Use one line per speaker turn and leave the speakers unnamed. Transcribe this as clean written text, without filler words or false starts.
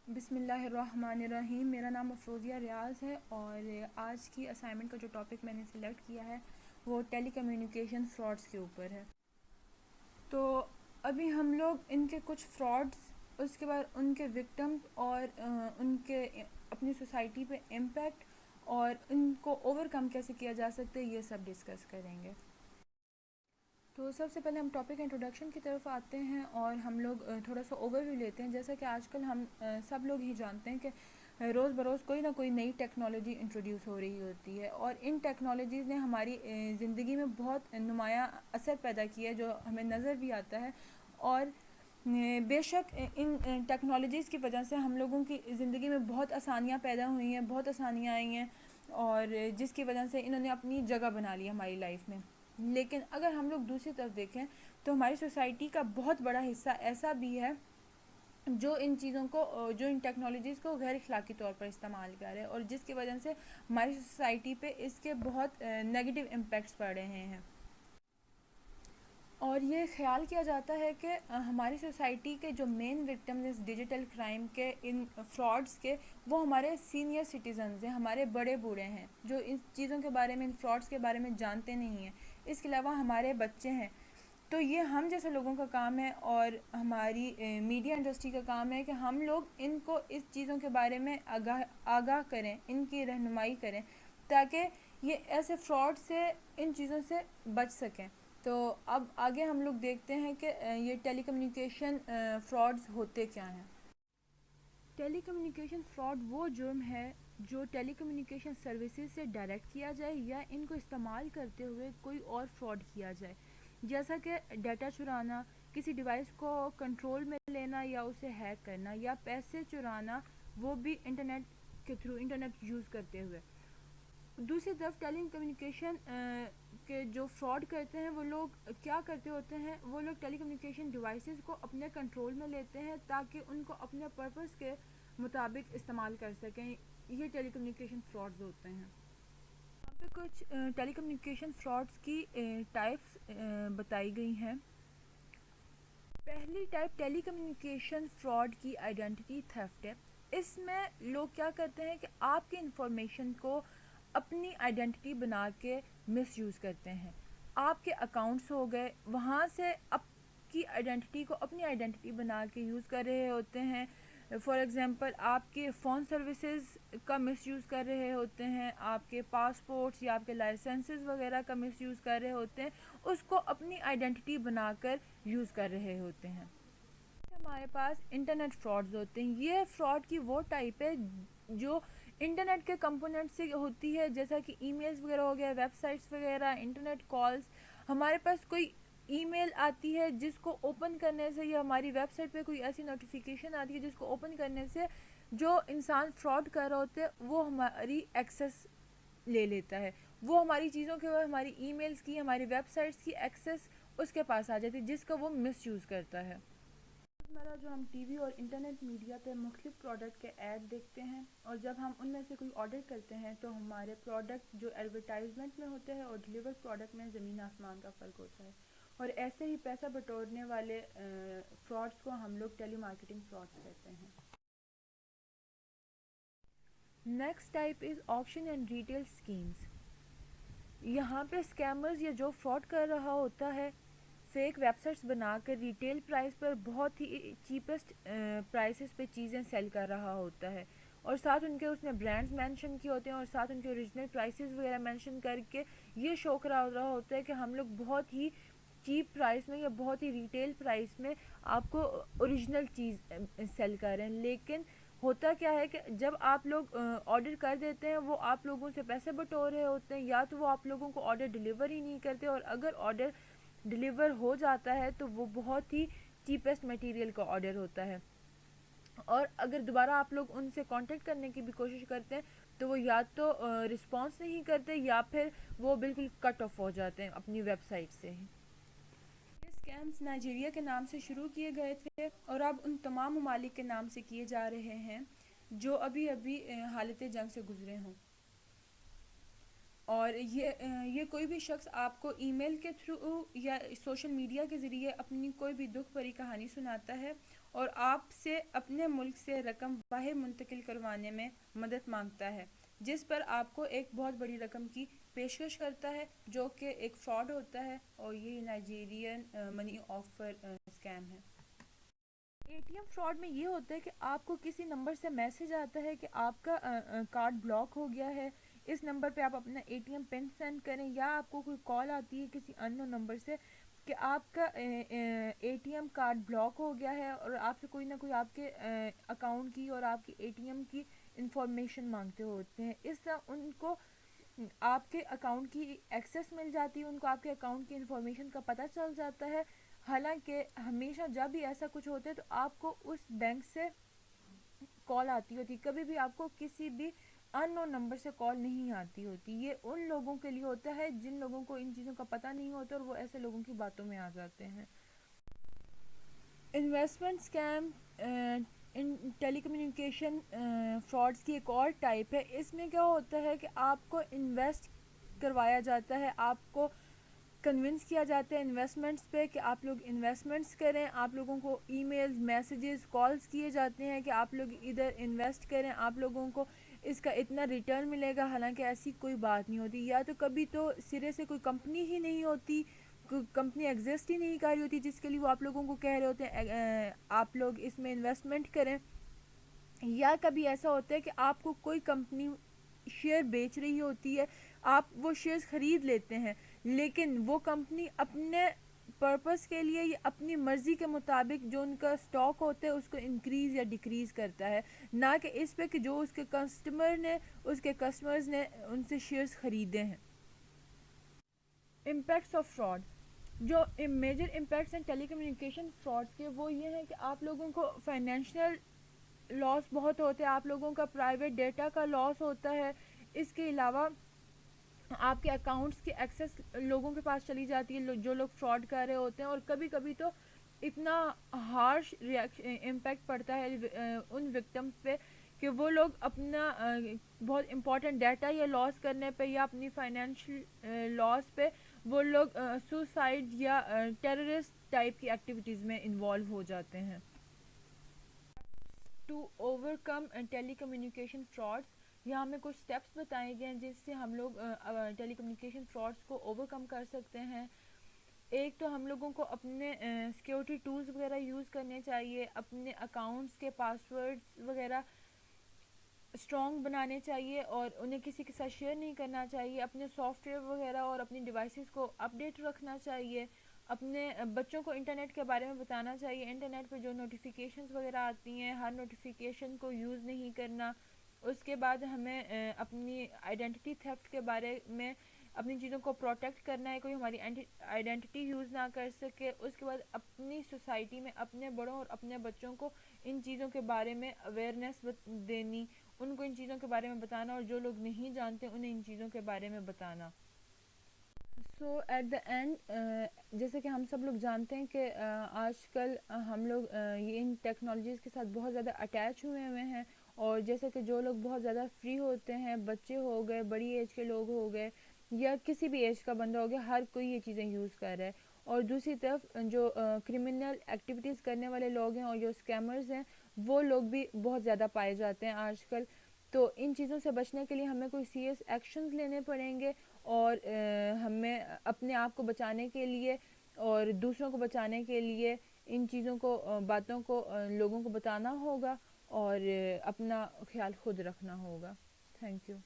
بسم اللہ الرحمن الرحیم. میرا نام افروزیہ ریاض ہے اور آج کی اسائنمنٹ کا جو ٹاپک میں نے سلیکٹ کیا ہے وہ ٹیلی کمیونیکیشن فراڈس کے اوپر ہے. تو ابھی ہم لوگ ان کے کچھ فراڈس، اس کے بعد ان کے وکٹمز اور ان کے اپنی سوسائٹی پہ امپیکٹ اور ان کو اوور کم کیسے کیا جا سکتا ہے، یہ سب ڈسکس کریں گے. تو سب سے پہلے ہم ٹاپک انٹروڈکشن کی طرف آتے ہیں اور ہم لوگ تھوڑا سا اوور ویو لیتے ہیں. جیسا کہ آج کل ہم سب لوگ ہی جانتے ہیں کہ روز بروز کوئی نہ کوئی نئی ٹیکنالوجی انٹروڈیوس ہو رہی ہوتی ہے اور ان ٹیکنالوجیز نے ہماری زندگی میں بہت نمایاں اثر پیدا کیا ہے جو ہمیں نظر بھی آتا ہے. اور بے شک ان ٹیکنالوجیز کی وجہ سے ہم لوگوں کی زندگی میں بہت آسانیاں پیدا ہوئی ہیں، بہت آسانیاں آئی ہیں اور جس کی وجہ سے انہوں نے اپنی جگہ بنا لی ہماری لائف میں. لیکن اگر ہم لوگ دوسری طرف دیکھیں تو ہماری سوسائٹی کا بہت بڑا حصہ ایسا بھی ہے جو ان چیزوں کو، جو ان ٹیکنالوجیز کو غیر اخلاقی طور پر استعمال کر رہے ہیں اور جس کی وجہ سے ہماری سوسائٹی پہ اس کے بہت نیگیٹو امپیکٹس پڑ رہے ہیں. اور یہ خیال کیا جاتا ہے کہ ہماری سوسائٹی کے جو مین وکٹمز اس ڈیجیٹل کرائم کے، ان فراڈس کے، وہ ہمارے سینئر سٹیزنز ہیں، ہمارے بڑے بوڑھے ہیں جو ان چیزوں کے بارے میں، ان فراڈس کے بارے میں جانتے نہیں ہیں. اس کے علاوہ ہمارے بچے ہیں. تو یہ ہم جیسے لوگوں کا کام ہے اور ہماری میڈیا انڈسٹری کا کام ہے کہ ہم لوگ ان کو اس چیزوں کے بارے میں آگاہ کریں، ان کی رہنمائی کریں تاکہ یہ ایسے فراڈ سے، ان چیزوں سے بچ سکیں. تو اب آگے ہم لوگ دیکھتے ہیں کہ یہ ٹیلی کمیونیکیشن فراڈز ہوتے کیا ہیں. ٹیلی کمیونیکیشن فراڈ وہ جرم ہے جو ٹیلی کمیونیکیشن سروسز سے ڈائریکٹ کیا جائے یا ان کو استعمال کرتے ہوئے کوئی اور فراڈ کیا جائے، جیسا کہ ڈیٹا چرانا، کسی ڈیوائس کو کنٹرول میں لینا یا اسے ہیک کرنا، یا پیسے چرانا، وہ بھی انٹرنیٹ کے تھرو، انٹرنیٹ یوز کرتے ہوئے. دوسری طرف ٹیلی کمیونیکیشن کے جو فراڈ کرتے ہیں وہ لوگ کیا کرتے ہوتے ہیں، وہ لوگ ٹیلی کمیونیکیشن ڈیوائسز کو اپنے کنٹرول میں لیتے ہیں تاکہ ان کو اپنے پرپس کے مطابق استعمال کر سکیں. یہ ٹیلی کمیونیکیشن فراڈز ہوتے ہیں. یہاں پہ کچھ ٹیلی کمیونیکیشن فراڈز کی ٹائپس بتائی گئی ہیں. پہلی ٹائپ ٹیلی کمیونیکیشن فراڈ کی آئیڈینٹی تھیفٹ ہے. اس میں لوگ کیا کرتے ہیں کہ آپ کی انفارمیشن کو اپنی آئیڈینٹی بنا کے مس یوز کرتے ہیں. آپ کے اکاؤنٹس ہو گئے، وہاں سے آپ کی آئیڈینٹی کو اپنی آئیڈینٹی بنا کے یوز کر رہے ہوتے ہیں. فار ایگزامپل آپ کے فون سروسز کا مس یوز کر رہے ہوتے ہیں، آپ کے پاسپورٹس یا آپ کے لائسنسز وغیرہ کا مس یوز کر رہے ہوتے ہیں، اس کو اپنی آئیڈینٹی بنا کر یوز کر رہے ہوتے ہیں. ہمارے پاس انٹرنیٹ فراڈز ہوتے ہیں. یہ فراڈ کی وہ ٹائپ ہے جو انٹرنیٹ کے کمپوننٹ سے ہوتی ہے، جیسا کہ ای میلز وغیرہ ہو گیا، ویب سائٹس وغیرہ، انٹرنیٹ کالز. ہمارے پاس کوئی ای میل آتی ہے جس کو اوپن کرنے سے، یا ہماری ویب سائٹ پہ کوئی ایسی نوٹیفیکیشن آتی ہے جس کو اوپن کرنے سے جو انسان فراڈ کر رہا ہوتے ہیں وہ ہماری ایکسس لے لیتا ہے. وہ ہماری چیزوں کے، ہماری ای میلز کی، ہماری ویب سائٹس کی ایکسس اس کے پاس آ جاتی ہے جس کا وہ مس یوز کرتا ہے. ہمارا جو ہم ٹی وی اور انٹرنیٹ میڈیا پہ مختلف پروڈکٹ کے ایڈ دیکھتے ہیں اور جب ہم ان میں سے کوئی آرڈر کرتے ہیں تو ہمارے پروڈکٹ جو ایڈورٹائزمنٹ میں ہوتے ہیں اور ڈیلیور پروڈکٹ میں زمین آسمان کا فرق ہوتا ہے. اور ایسے ہی پیسہ بٹورنے والے فراڈس کو ہم لوگ ٹیلی مارکیٹنگ فراڈس کہتے ہیں. Next type is auction and retail scams. یہاں پہ اسکیمرز یا جو فراڈ کر رہا ہوتا ہے فیک ویب سائٹس بنا کر ریٹیل پرائس پر بہت ہی چیپسٹ پرائسز پہ چیزیں سیل کر رہا ہوتا ہے اور ساتھ ان کے اس نے برانڈز مینشن کیے ہوتے ہیں اور ساتھ ان کے اوریجنل پرائسز وغیرہ مینشن کر کے یہ شو کرا رہا ہوتا ہے کہ ہم لوگ بہت ہی چیپ پرائس میں یا بہت ہی ریٹیل پرائس میں آپ کو اوریجنل چیز سیل کر رہے ہیں. لیکن ہوتا کیا ہے کہ جب آپ لوگ آرڈر کر دیتے ہیں وہ آپ لوگوں سے پیسے بٹور رہے ہوتے ہیں، یا تو وہ آپ لوگوں کو آرڈر ڈلیور ہی نہیں کرتے، اور اگر آرڈر ڈلیور ہو جاتا ہے تو وہ بہت ہی چیپسٹ مٹیریل کا آرڈر ہوتا ہے. اور اگر دوبارہ آپ لوگ ان سے کانٹیکٹ کرنے کی بھی کوشش کرتے ہیں تو وہ یا تو رسپانس نہیں کرتے یا پھر وہ بالکل کٹ آف ہو جاتے ہیں اپنی ویب سائٹ سے ہی. یہ اسکیمز نائجیریا کے نام سے شروع کیے گئے تھے اور اب ان تمام ممالک کے نام سے کیے جا رہے ہیں جو ابھی حالت جنگ سے گزرے ہوں. اور یہ کوئی بھی شخص آپ کو ای میل کے تھرو یا سوشل میڈیا کے ذریعے اپنی کوئی بھی دکھ بھری کہانی سناتا ہے اور آپ سے اپنے ملک سے رقم باہر منتقل کروانے میں مدد مانگتا ہے، جس پر آپ کو ایک بہت بڑی رقم کی پیشکش کرتا ہے، جو کہ ایک فراڈ ہوتا ہے، اور یہ نائجیرین منی آفر اسکیم ہے۔ اے ٹی ایم فراڈ میں یہ ہوتا ہے کہ آپ کو کسی نمبر سے میسج آتا ہے کہ آپ کا کارڈ بلاک ہو گیا ہے، اس نمبر پہ آپ اپنا A T M PIN send کریں، یا آپ کو کوئی کال آتی ہے کسی اننون نمبر سے کہ آپ کا A T M card block ہو گیا ہے، اور آپ سے کوئی نہ کوئی آپ کے اکاؤنٹ کی اور آپ کی اے ٹی ایم کی انفارمیشن مانگتے ہوتے ہیں۔ اس طرح ان کو آپ کے اکاؤنٹ کی ایکسیس مل جاتی ہے، ان کو آپ کے اکاؤنٹ کی انفارمیشن کا پتہ چل جاتا ہے۔ حالانکہ ہمیشہ جب بھی ایسا کچھ ہوتا ہے تو آپ کو اس بینک سے کال آتی ہوتی، کبھی بھی آپ کو کسی بھی ان نون نمبر سے کال نہیں آتی ہوتی۔ یہ ان لوگوں کے لیے ہوتا ہے جن لوگوں کو ان چیزوں کا پتہ نہیں ہوتا اور وہ ایسے لوگوں کی باتوں میں آ جاتے ہیں۔ انویسٹمنٹ اسکیم ٹیلی کمیونیکیشن فراڈس کی ایک اور ٹائپ ہے۔ اس میں کیا ہوتا ہے کہ آپ کو انویسٹ کروایا جاتا ہے، آپ کو کنونس کیا جاتا ہے انویسٹمنٹس پہ کہ آپ لوگ انویسٹمنٹس کریں، آپ لوگوں کو ای میلز، میسیجز، کالز کیے جاتے ہیں کہ آپ لوگ ادھر انویسٹ کریں، آپ لوگوں کو اس کا اتنا ریٹرن ملے گا، حالانکہ ایسی کوئی بات نہیں ہوتی۔ یا تو کبھی تو سرے سے کوئی کمپنی ہی نہیں ہوتی، کوئی کمپنی ایگزسٹ ہی نہیں کر رہی ہوتی جس کے لیے وہ آپ لوگوں کو کہہ رہے ہوتے ہیں آپ لوگ اس میں انویسٹمنٹ کریں۔ یا کبھی ایسا ہوتا ہے کہ آپ کو کوئی کمپنی شیئر بیچ رہی ہوتی ہے، آپ وہ شیئرز خرید لیتے ہیں، لیکن وہ کمپنی اپنے پرپس کے لیے یا اپنی مرضی کے مطابق جو ان کا سٹاک ہوتا ہے اس کو انکریز یا ڈیکریز کرتا ہے، نہ کہ اس پہ کہ جو اس کے کسٹمرز نے ان سے شیئرز خریدے ہیں۔ امپیکٹس آف فراڈ، جو میجر امپیکٹس ہیں ٹیلی کمیونیکیشن فراڈ کے، وہ یہ ہیں کہ آپ لوگوں کو فائنینشیل لاس بہت ہوتے ہیں، آپ لوگوں کا پرائیویٹ ڈیٹا کا لاس ہوتا ہے، اس کے علاوہ آپ کے اکاؤنٹس کی ایکسیس لوگوں کے پاس چلی جاتی ہے جو لوگ فراڈ کر رہے ہوتے ہیں، اور کبھی کبھی تو اتنا ہارش امپیکٹ پڑتا ہے ان وکٹمس پہ کہ وہ لوگ اپنا بہت امپورٹنٹ ڈیٹا یا لاس کرنے پہ یا اپنی فائنینشیل لاس پہ وہ لوگ سوسائڈ یا ٹیررسٹ ٹائپ کی ایکٹیویٹیز میں انوالو ہو جاتے ہیں۔ To overcome telecommunication frauds, یہاں ہمیں کچھ سٹیپس بتائے گئے ہیں جس سے ہم لوگ ٹیلی کمیونیکیشن فراڈس کو اوور کم کر سکتے ہیں۔ ایک تو ہم لوگوں کو اپنے سیکیورٹی ٹولز وغیرہ یوز کرنے چاہیے، اپنے اکاؤنٹس کے پاسورڈز وغیرہ اسٹرانگ بنانے چاہیے اور انہیں کسی کے ساتھ شیئر نہیں کرنا چاہیے، اپنے سافٹ ویئر وغیرہ اور اپنی ڈیوائسز کو اپ ڈیٹ رکھنا چاہیے، اپنے بچوں کو انٹرنیٹ کے بارے میں بتانا چاہیے، انٹرنیٹ پہ جو نوٹیفیکیشنز وغیرہ آتی ہیں ہر نوٹیفیکیشن کو یوز نہیں کرنا۔ اس کے بعد ہمیں اپنی آئیڈینٹی تھیفٹ کے بارے میں اپنی چیزوں کو پروٹیکٹ کرنا ہے، کوئی ہماری آئیڈینٹی یوز نہ کر سکے۔ اس کے بعد اپنی سوسائٹی میں اپنے بڑوں اور اپنے بچوں کو ان چیزوں کے بارے میں اویئرنیس دینی، ان کو ان چیزوں کے بارے میں بتانا، اور جو لوگ نہیں جانتے انہیں ان چیزوں کے بارے میں بتانا۔ سو ایٹ دا اینڈ، جیسے کہ ہم سب لوگ جانتے ہیں کہ آج کل ہم لوگ یہ ان ٹیکنالوجیز کے ساتھ بہت زیادہ اٹیچ ہوئے ہیں، اور جیسے کہ جو لوگ بہت زیادہ فری ہوتے ہیں، بچے ہو گئے، بڑی ایج کے لوگ ہو گئے یا کسی بھی ایج کا بندہ ہو گیا، ہر کوئی یہ چیزیں یوز کر رہا ہے۔ اور دوسری طرف جو کرمنل ایکٹیویٹیز کرنے والے لوگ ہیں اور جو اسکیمرز ہیں وہ لوگ بھی بہت زیادہ پائے جاتے ہیں آج کل۔ تو ان چیزوں سے بچنے کے لیے ہمیں کوئی سیریس ایکشنز لینے پڑیں گے، اور ہمیں اپنے آپ کو بچانے کے لیے اور دوسروں کو بچانے کے لیے ان چیزوں کو باتوں کو لوگوں کو بتانا ہوگا اور اپنا خیال خود رکھنا ہوگا۔ Thank you.